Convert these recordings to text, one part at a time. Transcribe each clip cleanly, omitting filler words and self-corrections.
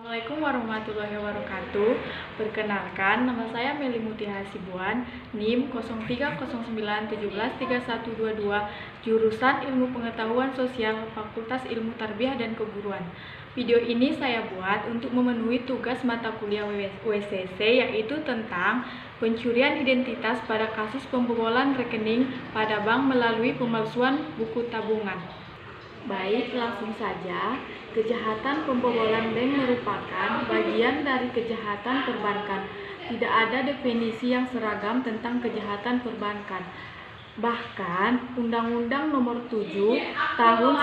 Assalamualaikum warahmatullahi wabarakatuh. Perkenalkan, nama saya Meli Mutia Hasibuan, NIM 0309173122, jurusan Ilmu Pengetahuan Sosial, Fakultas Ilmu Tarbiyah dan Keguruan. Video ini saya buat untuk memenuhi tugas mata kuliah WCC, yaitu tentang pencurian identitas pada kasus pembobolan rekening pada bank melalui pemalsuan buku tabungan. Baik, langsung saja. Kejahatan pembobolan bank merupakan bagian dari kejahatan perbankan. Tidak ada definisi yang seragam tentang kejahatan perbankan. Bahkan, Undang-Undang Nomor 7 Tahun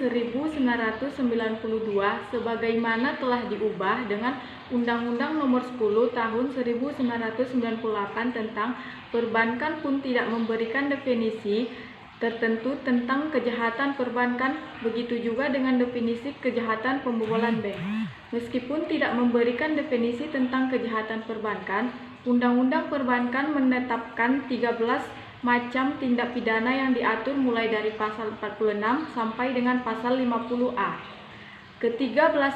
1992 sebagaimana telah diubah dengan Undang-Undang Nomor 10 Tahun 1998 tentang perbankan pun tidak memberikan definisi tertentu tentang kejahatan perbankan, begitu juga dengan definisi kejahatan pembobolan bank. Meskipun tidak memberikan definisi tentang kejahatan perbankan, Undang-Undang Perbankan menetapkan 13 macam tindak pidana yang diatur mulai dari pasal 46 sampai dengan pasal 50A. Ke-13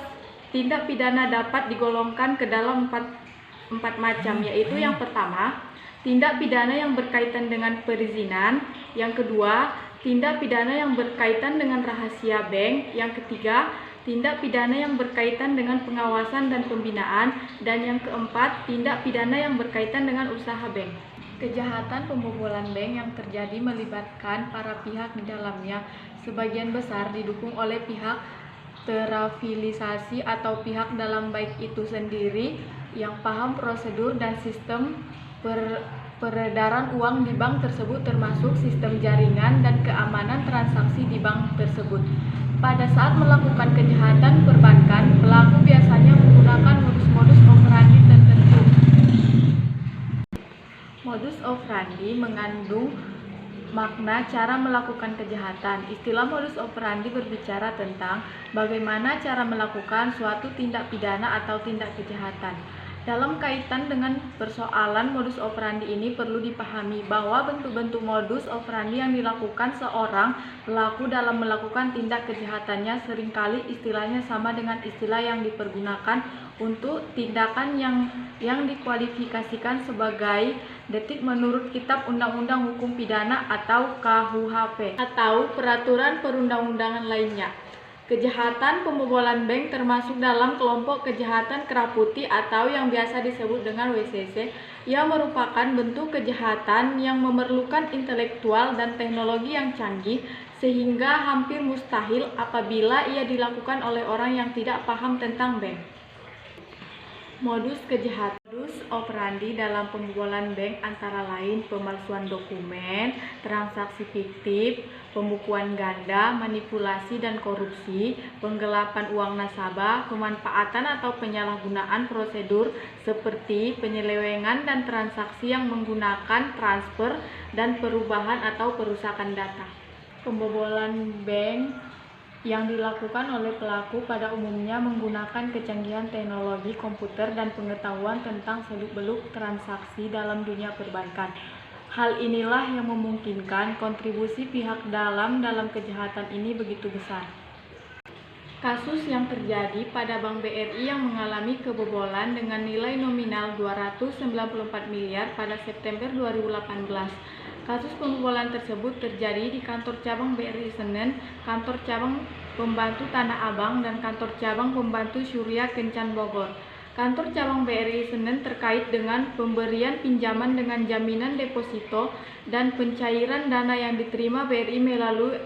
tindak pidana dapat digolongkan ke dalam empat macam, yaitu yang pertama, tindak pidana yang berkaitan dengan perizinan. Yang kedua, tindak pidana yang berkaitan dengan rahasia bank. Yang ketiga, tindak pidana yang berkaitan dengan pengawasan dan pembinaan. Dan yang keempat, tindak pidana yang berkaitan dengan usaha bank. Kejahatan pembobolan bank yang terjadi melibatkan para pihak di dalamnya. Sebagian besar didukung oleh pihak terafiliasi atau pihak dalam baik itu sendiri yang paham prosedur dan sistem peredaran uang di bank tersebut, termasuk sistem jaringan dan keamanan transaksi di bank tersebut. Pada saat melakukan kejahatan perbankan, pelaku biasanya menggunakan modus operandi tertentu. Modus operandi mengandung makna cara melakukan kejahatan. Istilah modus operandi berbicara tentang bagaimana cara melakukan suatu tindak pidana atau tindak kejahatan. Dalam kaitan dengan persoalan modus operandi ini perlu dipahami bahwa bentuk-bentuk modus operandi yang dilakukan seorang pelaku dalam melakukan tindak kejahatannya seringkali istilahnya sama dengan istilah yang dipergunakan untuk tindakan yang dikualifikasikan sebagai delik menurut Kitab Undang-Undang Hukum Pidana atau KUHP atau peraturan perundang-undangan lainnya. Kejahatan pembobolan bank termasuk dalam kelompok kejahatan kerah putih atau yang biasa disebut dengan WCC, yang merupakan bentuk kejahatan yang memerlukan intelektual dan teknologi yang canggih sehingga hampir mustahil apabila ia dilakukan oleh orang yang tidak paham tentang bank. Modus kejahatan operandi dalam pembobolan bank antara lain pemalsuan dokumen, transaksi fiktif, pembukuan ganda, manipulasi dan korupsi, penggelapan uang nasabah, pemanfaatan atau penyalahgunaan prosedur seperti penyelewengan dan transaksi yang menggunakan transfer dan perubahan atau perusakan data. Pembobolan bank yang dilakukan oleh pelaku pada umumnya menggunakan kecanggihan teknologi komputer dan pengetahuan tentang seluk-beluk transaksi dalam dunia perbankan. Hal inilah yang memungkinkan kontribusi pihak dalam kejahatan ini begitu besar. Kasus yang terjadi pada Bank BRI yang mengalami kebobolan dengan nilai nominal 294 miliar pada September 2018. Kasus pembobolan tersebut terjadi di kantor cabang BRI Senen, kantor cabang pembantu Tanah Abang, dan kantor cabang pembantu Surya Kencan Bogor. Kantor cabang BRI Senen terkait dengan pemberian pinjaman dengan jaminan deposito dan pencairan dana yang diterima BRI melalui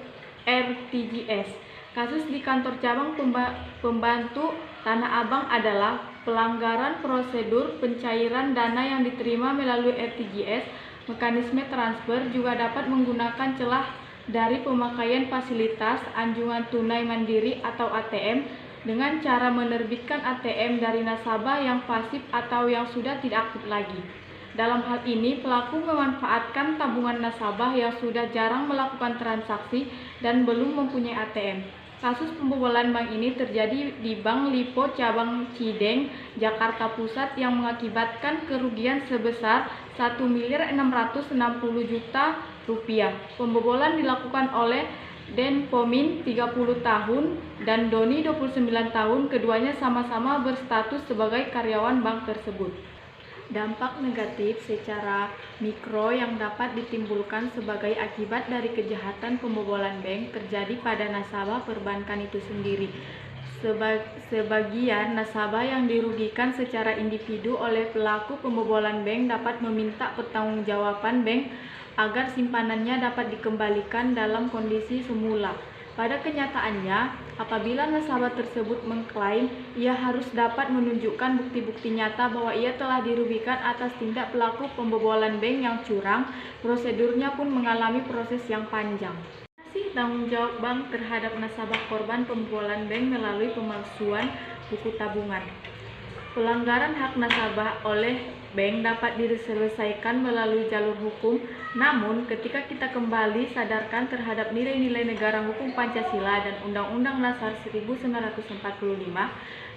RTGS. Kasus di kantor cabang pembantu Tanah Abang adalah pelanggaran prosedur pencairan dana yang diterima melalui RTGS. Mekanisme transfer juga dapat menggunakan celah dari pemakaian fasilitas anjungan tunai mandiri atau ATM dengan cara menerbitkan ATM dari nasabah yang pasif atau yang sudah tidak aktif lagi. Dalam hal ini, pelaku memanfaatkan tabungan nasabah yang sudah jarang melakukan transaksi dan belum mempunyai ATM. Kasus pembobolan bank ini terjadi di Bank Lipo Cabang Cideng, Jakarta Pusat yang mengakibatkan kerugian sebesar Rp1.660.000.000. Pembobolan dilakukan oleh Den Pomin 30 tahun dan Doni 29 tahun, keduanya sama-sama berstatus sebagai karyawan bank tersebut. Dampak negatif secara mikro yang dapat ditimbulkan sebagai akibat dari kejahatan pembobolan bank terjadi pada nasabah perbankan itu sendiri. Sebagian nasabah yang dirugikan secara individu oleh pelaku pembobolan bank dapat meminta pertanggungjawaban bank agar simpanannya dapat dikembalikan dalam kondisi semula. Pada kenyataannya, apabila nasabah tersebut mengklaim, ia harus dapat menunjukkan bukti-bukti nyata bahwa ia telah dirugikan atas tindak pelaku pembobolan bank yang curang. Prosedurnya pun mengalami proses yang panjang. Tanggung jawab bank terhadap nasabah korban pembobolan bank melalui pemalsuan buku tabungan. Pelanggaran hak nasabah oleh bank dapat diselesaikan melalui jalur hukum, namun ketika kita kembali sadarkan terhadap nilai-nilai negara hukum Pancasila dan Undang-Undang Dasar 1945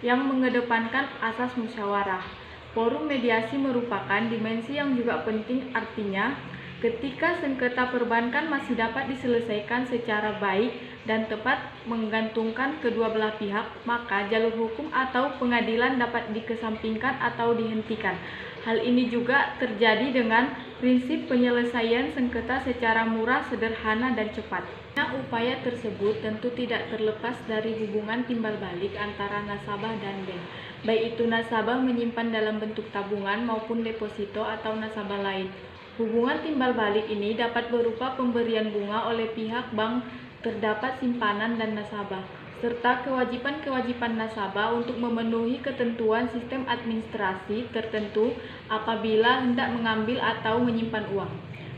yang mengedepankan asas musyawarah. Forum mediasi merupakan dimensi yang juga penting, artinya ketika sengketa perbankan masih dapat diselesaikan secara baik dan tepat menggantungkan kedua belah pihak, maka jalur hukum atau pengadilan dapat dikesampingkan atau dihentikan. Hal ini juga terjadi dengan prinsip penyelesaian sengketa secara murah, sederhana, dan cepat. Upaya tersebut tentu tidak terlepas dari hubungan timbal balik antara nasabah dan bank, baik itu nasabah menyimpan dalam bentuk tabungan maupun deposito atau nasabah lain. Hubungan timbal balik ini dapat berupa pemberian bunga oleh pihak bank terdapat simpanan dan nasabah, serta kewajiban-kewajiban nasabah untuk memenuhi ketentuan sistem administrasi tertentu apabila hendak mengambil atau menyimpan uang.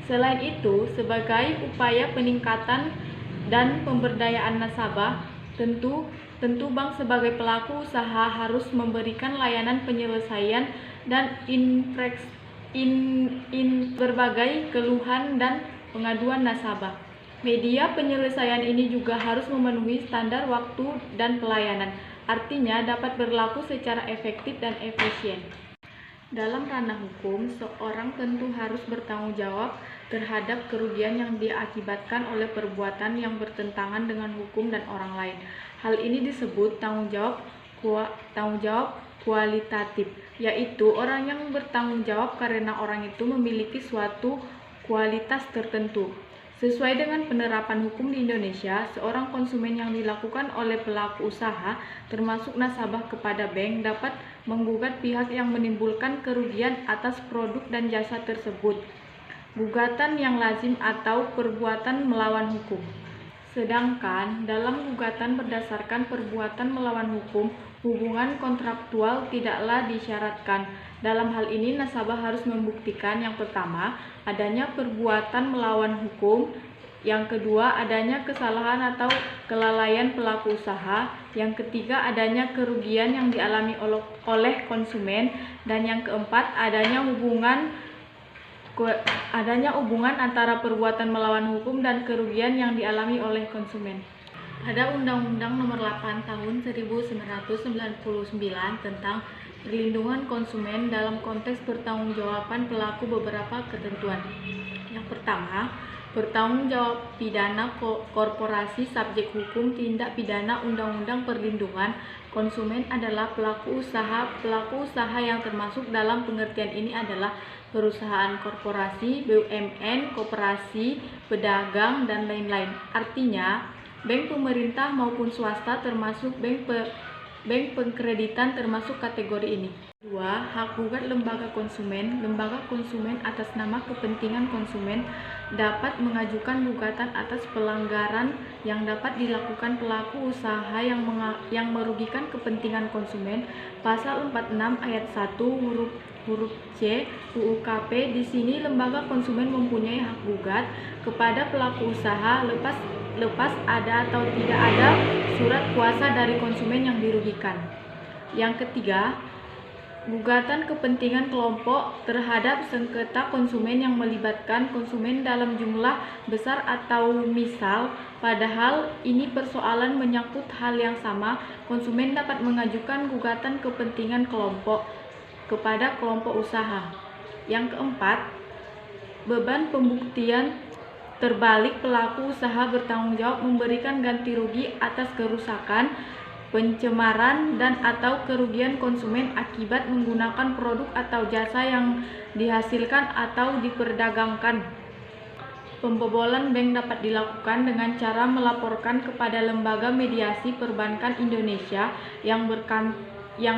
Selain itu, sebagai upaya peningkatan dan pemberdayaan nasabah, tentu bank sebagai pelaku usaha harus memberikan layanan penyelesaian dan berbagai keluhan dan pengaduan nasabah. Media penyelesaian ini juga harus memenuhi standar waktu dan pelayanan, artinya dapat berlaku secara efektif dan efisien. Dalam ranah hukum, seorang tentu harus bertanggung jawab terhadap kerugian yang diakibatkan oleh perbuatan yang bertentangan dengan hukum dan orang lain. Hal ini disebut tanggung jawab kualitatif, yaitu orang yang bertanggung jawab karena orang itu memiliki suatu kualitas tertentu. Sesuai dengan penerapan hukum di Indonesia, seorang konsumen yang dilakukan oleh pelaku usaha, termasuk nasabah kepada bank, dapat menggugat pihak yang menimbulkan kerugian atas produk dan jasa tersebut. Gugatan yang lazim atau perbuatan melawan hukum. Sedangkan dalam gugatan berdasarkan perbuatan melawan hukum, hubungan kontraktual tidaklah disyaratkan. Dalam hal ini, nasabah harus membuktikan yang pertama, adanya perbuatan melawan hukum, yang kedua, adanya kesalahan atau kelalaian pelaku usaha, yang ketiga, adanya kerugian yang dialami oleh konsumen, dan yang keempat, adanya hubungan antara perbuatan melawan hukum dan kerugian yang dialami oleh konsumen. Ada Undang-Undang Nomor 8 Tahun 1999 tentang perlindungan konsumen dalam konteks pertanggungjawaban pelaku beberapa ketentuan. Yang pertama, bertanggung jawab pidana korporasi subjek hukum tindak pidana Undang-Undang Perlindungan Konsumen adalah pelaku usaha. Pelaku usaha yang termasuk dalam pengertian ini adalah perusahaan korporasi, BUMN, koperasi, pedagang, dan lain-lain. Artinya, bank pemerintah maupun swasta termasuk bank pengkreditan termasuk kategori ini. 2. Hak gugat lembaga konsumen. Lembaga konsumen atas nama kepentingan konsumen dapat mengajukan gugatan atas pelanggaran yang dapat dilakukan pelaku usaha yang merugikan kepentingan konsumen. Pasal 46 ayat 1 huruf C UUKP. Di sini lembaga konsumen mempunyai hak gugat kepada pelaku usaha lepas ada atau tidak ada surat kuasa dari konsumen yang dirugikan. Yang ketiga, gugatan kepentingan kelompok terhadap sengketa konsumen yang melibatkan konsumen dalam jumlah besar atau misal, padahal ini persoalan menyangkut hal yang sama, konsumen dapat mengajukan gugatan kepentingan kelompok kepada kelompok usaha. Yang keempat, beban pembuktian Terbalik, pelaku usaha bertanggung jawab memberikan ganti rugi atas kerusakan, pencemaran, dan/atau kerugian konsumen akibat menggunakan produk atau jasa yang dihasilkan atau diperdagangkan. Pembobolan bank dapat dilakukan dengan cara melaporkan kepada Lembaga Mediasi Perbankan Indonesia yang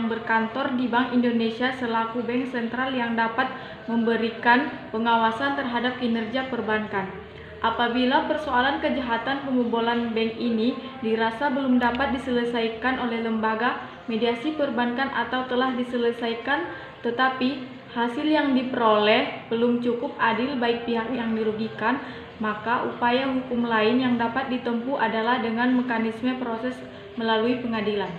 berkantor di Bank Indonesia selaku bank sentral yang dapat memberikan pengawasan terhadap kinerja perbankan. Apabila persoalan kejahatan pembobolan bank ini dirasa belum dapat diselesaikan oleh lembaga mediasi perbankan atau telah diselesaikan tetapi hasil yang diperoleh belum cukup adil baik pihak yang dirugikan, maka upaya hukum lain yang dapat ditempuh adalah dengan mekanisme proses melalui pengadilan.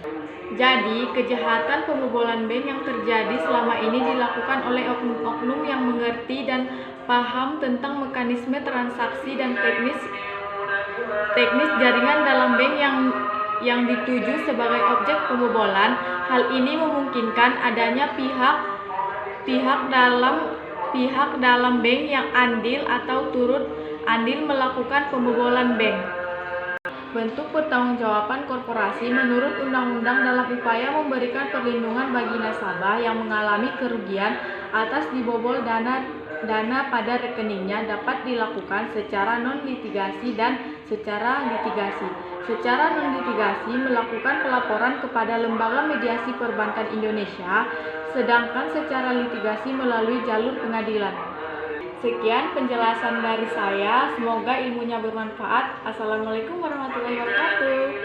Jadi, kejahatan pembobolan bank yang terjadi selama ini dilakukan oleh oknum-oknum yang mengerti dan paham tentang mekanisme transaksi dan teknis jaringan dalam bank yang dituju sebagai objek pembobolan. Hal ini memungkinkan adanya pihak dalam bank yang andil atau turut andil melakukan pembobolan bank. Bentuk pertanggungjawaban korporasi menurut undang-undang dalam upaya memberikan perlindungan bagi nasabah yang mengalami kerugian atas dibobol dana pada rekeningnya dapat dilakukan secara non-litigasi dan secara litigasi. Secara non-litigasi melakukan pelaporan kepada Lembaga Mediasi Perbankan Indonesia, sedangkan secara litigasi melalui jalur pengadilan. Sekian penjelasan dari saya, semoga ilmunya bermanfaat. Assalamualaikum warahmatullahi wabarakatuh.